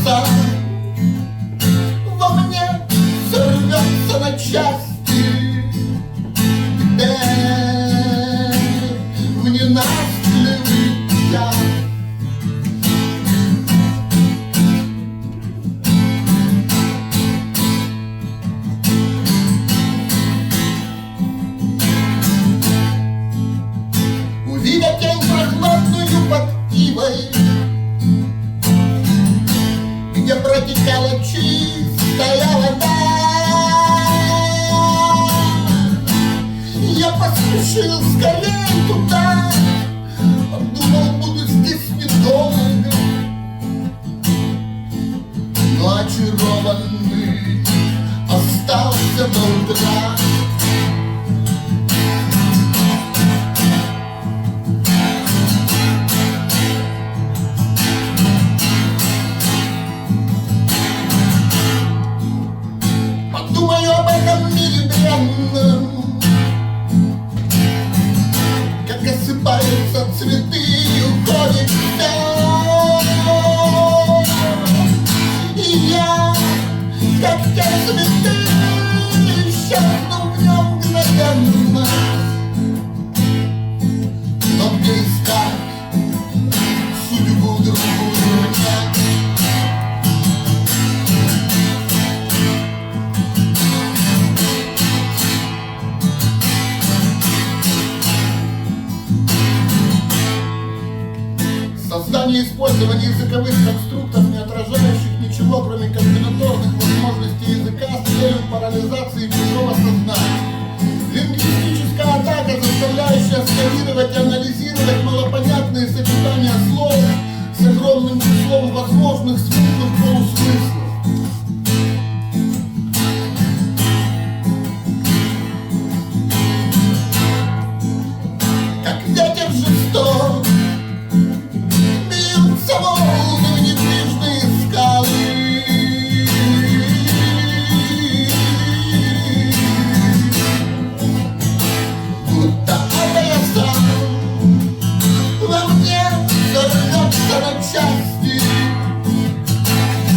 сердца во мне сорвется на части, где в ненастливый час увидя тень прохладную под ивой, где протекала чистая вода, я поспешил скорее туда, думал, буду здесь недолго, но очарованный остался до утра. Думаю об этом мире бренном, как осыпаются цветы и уходит все. И я, как те цветы, исчезну в нем мгновенно. Но где искать судьбу другую нет? Создание и использование языковых конструктов, не отражающих ничего, кроме комбинаторных возможностей языка, с целью парализации чужого сознания. Лингвистическая атака, заставляющая сканировать и анализировать малопонятные сочетания слов с огромным числом возможных смутных полусмыслов. Как ветер жесток волны недвижные скалы, будто я сам во мне сорвется на части,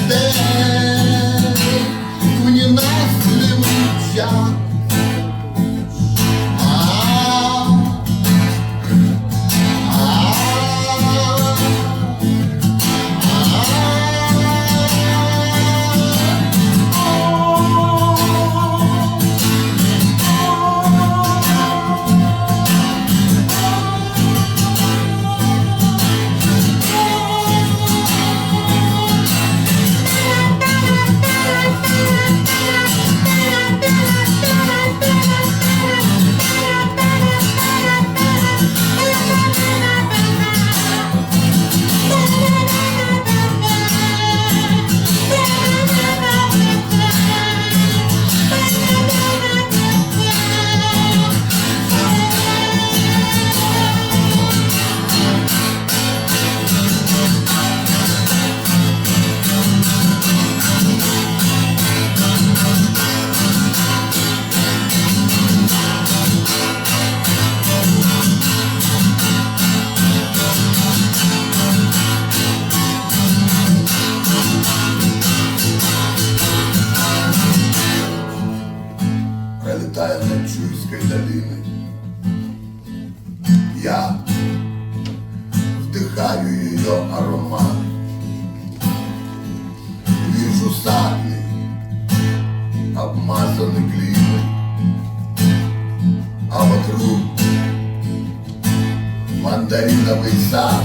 где в ненастливый час. Пролетая над Чуйской долиной, я вдыхаю ее аромат. Вижу сады, обмазаны глиной, а вокруг мандариновый сад.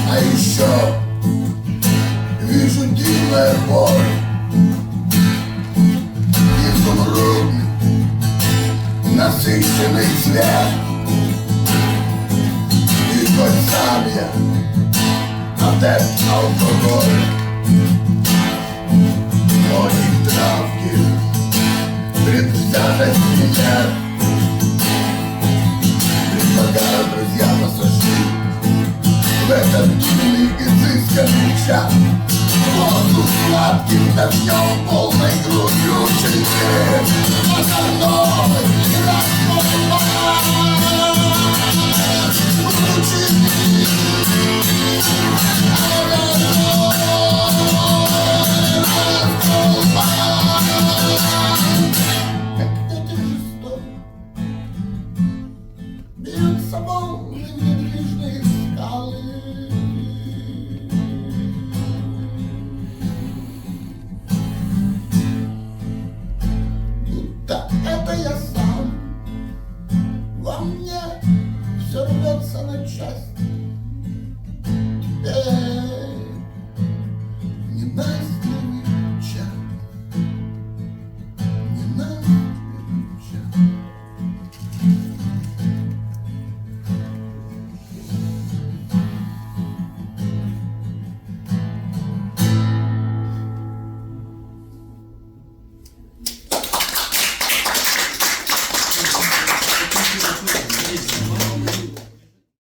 А еще вижу дивное поле, изумрудный, насыщенный цвет. И хоть сам я адепт алкоголя, но и травки предвзятости нет. Предлагаю, друзья, посошли в этот дивный изысканный час. Воздух сладким дождем, полной грудью чистым, а со мной разбой звучит. мне все рвется на части.